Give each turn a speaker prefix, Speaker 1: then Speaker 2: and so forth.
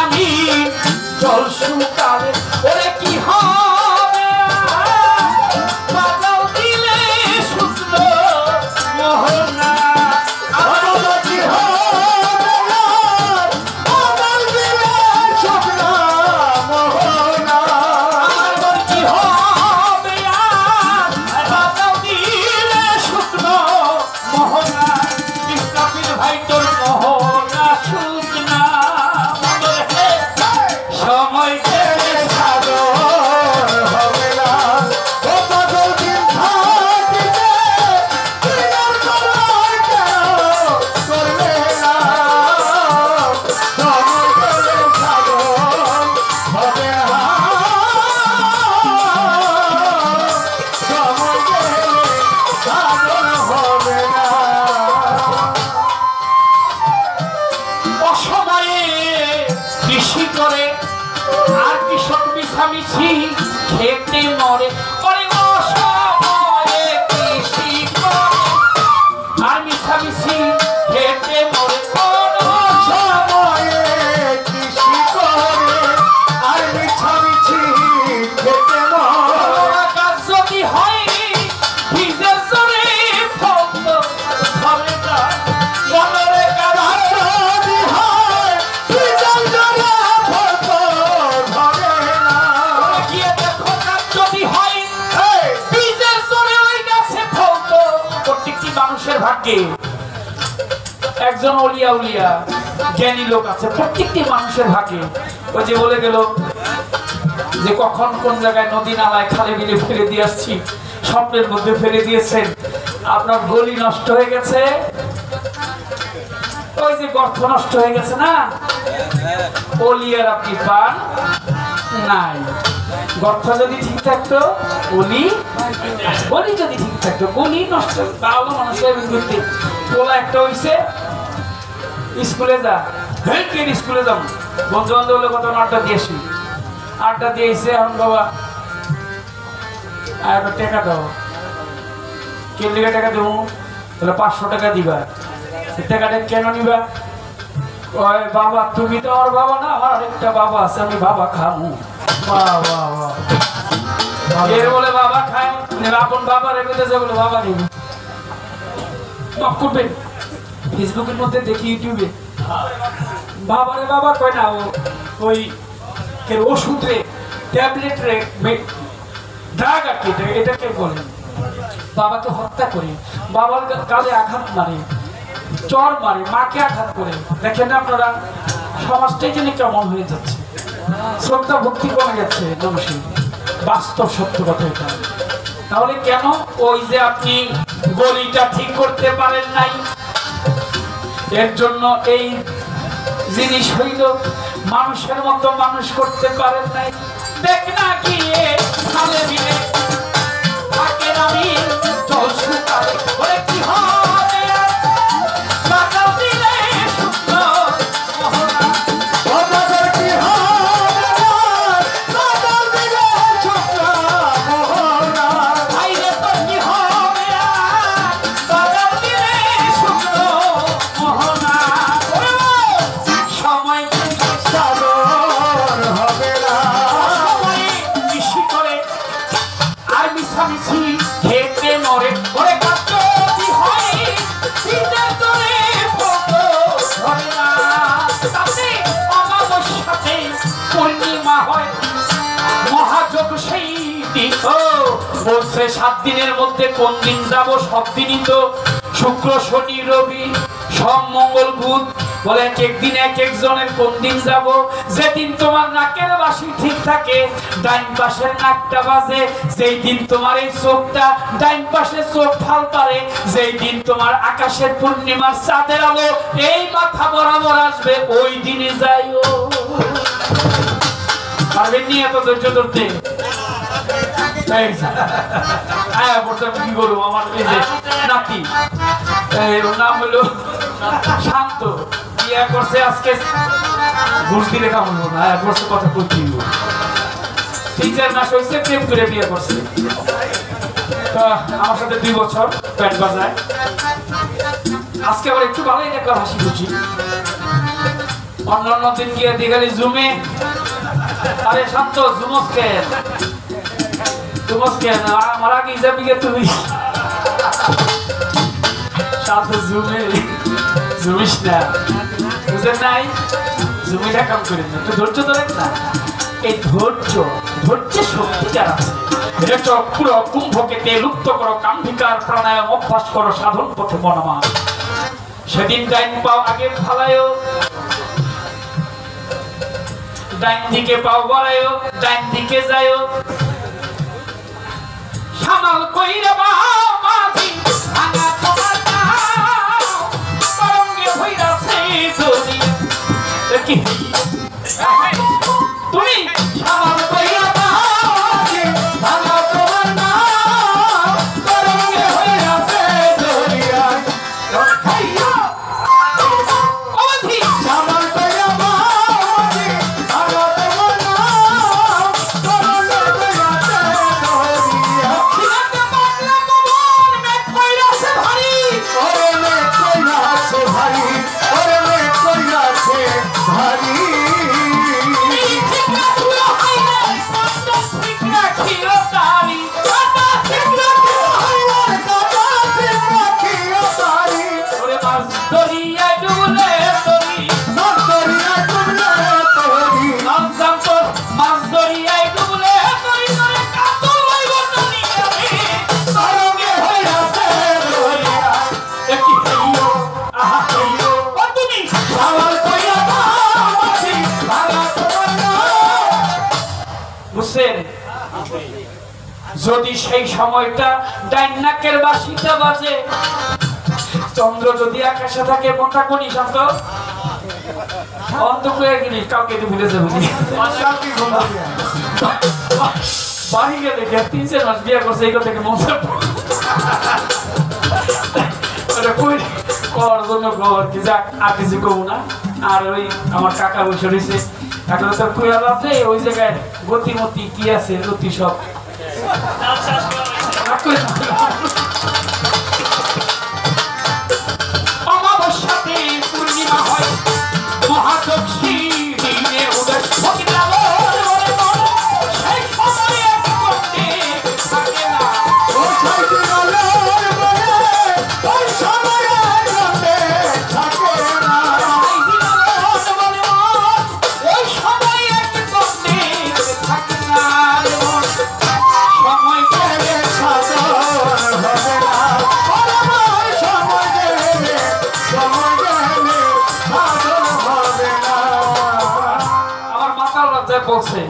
Speaker 1: নামি জল শুকালে ওরে কি হবে বাজাও দিলে শুকনো মোহনা খেতে মরে ওরে অসময়ে কৃষি করে আর মিছামিছি খেতে মরে অসময়ে কৃষি করে আর মিছামিছি খেতে মরে কাজ যদি হয় ভিজে জোরে ফল ধরে না মনের কাজ যদি হয় ভিজে জোরে ফল ধরে না যদি হয় বীজের জোরে ওই গাছে ফলতো প্রত্যেকটি মানুষের ভাগ্যে একজন ওলিয়া উলিয়া জ্ঞানী লোক আছে প্রত্যেকটি মানুষের ভাগ্যে ওই যে বলে গেল যে কখন কোন জায়গায় নদী নালায় খালে বিলে ফেলে দিয়ে আসছি স্বপ্নের মধ্যে ফেলে দিয়েছেন আপনার গলি নষ্ট হয়ে গেছে ওই যে গর্ত নষ্ট হয়ে গেছে না ওলিয়ার আপনি পান নাই গর্ত যদি ঠিক থাকতো গলি যদি ঠিক থাকতো গলি নষ্ট ভালো মানুষের বিরুদ্ধে তোলা একটা হইছে স্কুলে যা স্কুলে যাবো বন্ধু বান্ধব হলে কত আড্ডা দিয়েছি আড্ডা দিয়েছে এখন বাবা আর টাকা দাও কেন দিকে টাকা দেবো তাহলে 500 টাকা দিবা টাকাটা কেন নিবা ওই বাবা তুমি তো আমার বাবা না আমার আরেকটা বাবা আছে আমি বাবা খামু এর বলে বাবা খায় আপন বাবা রেখে বলে বাবা নেবে মাফ করবেন ফেসবুকের মধ্যে দেখি ইউটিউবে বাবারে বাবা কয় না ওই ওষুধ রে ট্যাবলেট রে ড্রাগ আর কি এটাকে বলেন বাবাকে হত্যা করে বাবার গালে আঘাত মারে চর মারে মাকে আঘাত করে দেখেন আপনারা সমাজটাই যেন কেমন হয়ে যাচ্ছে শ্রদ্ধা ভক্তি কমে গেছে মানুষের বাস্তব সত্য কথা এটা তাহলে কেন ওই যে আপনি গলিটা ঠিক করতে পারেন নাই এর জন্য এই জিনিস হইল মানুষের মতো মানুষ করতে পারেন নাই দেখ না গিয়ে খালে বিলে থাকে আমি জল শুকালে ওরে কি হবে বাজাও দিলে শুকনো মোহনা বাজার কি হবে বাজাও দিলে শুকনো মোহনা আইরে তো কি হবে বাজাও দিলে শুকনো মোহনা সময় সাগর হবে না সময় কৃষি করে আর মিছামিছি খেতে মরে ওরে কাটতে হয় শীতের তোরে ফটো ধরে না তাতে অমাবস্যাতে পূর্ণিমা হয় মহাযোগ সেই দিন বলছে 7 দিনের মধ্যে কোন দিন যাব সব দিনই তো শুক্র শনি রবি সোম মঙ্গল বুধ বলে একদিন এক একজনের কোন দিন যাব যেদিন তোমার নাকের বাঁশি ঠিক থাকে ডাইন পাশের নাকটা বাজে সেই দিন তোমার এই চোখটা ডাইন পাশের চোখ ফাল পারে যেই দিন তোমার আকাশের পূর্ণিমার চাঁদের আলো এই মাথা বরাবর আসবে ওই দিনে যাইও পারবেন নি এত ধৈর্য ধরতে কি করবো আমার নাতি নাম হলো শান্ত বিয়ে করছে আজকে ঘুষ দিলে কেমন হলো না করছে কথা করছি 3-4 মাস হয়েছে প্রেম করে বিয়ে করছে আমার সাথে 2 বছর প্যাট বাজায় আজকে আবার একটু ভালোই দেখলাম হাসি খুশি অন্যান্য দিন গিয়ে দিঘালি জুমে আরে শান্ত জুমস কেন আমার আগে যাবি গে তুমি শান্ত জুমিস না বুঝেন নাই জুমিটা কাম করেন না একটু ধৈর্য ধরেন না এই ধৈর্যের শক্তি যারা আছে এটা পুরো কুম্ভকে লুপ্ত করো কাম্ভিকার প্রাণায়াম অভ্যাস করো সাধন পথে মনমান সেদিন ডাইন পাও আগে ফালায়ও ডাইন দিকে পাও বাড়ায়ও ডাইন দিকে যায়ও সামাল কইরা বাও মাঝি ভাঙা তোমার নাও তরঙ্গে হইরাছে যদি কি তুমি সামাল কইরা বাও মাঝি ভাঙা তোমার নাও তরঙ্গে হইরাছে যদি খাইয়া ওধি সামাল কইরা বাও মাঝি ভাঙা তোমার নাও তরঙ্গে হইরাছে যদি সেই সময়টা ডাইন নাকের বাঁশিটা বাজে চন্দ্র যদি আকাশে থাকে মনটা কোনি শান্ত অন্ত করে গেলি কাউকে ভুলে যাবে বাড়িকে দেখে 3-4 মাস বিয়ে করছে এই থেকে মনটা কর জন্য কর কি যাক আর কিছু কমু না আর ওই আমার কাকা বসে রয়েছে এখন তোর কুয়া আছে ওই জায়গায় গতিমতি কি আছে রতি সব অমাবস্যাতে পূর্ণিমা হয় মহাদক্ষী দিনে উদয় থাকে না বলছে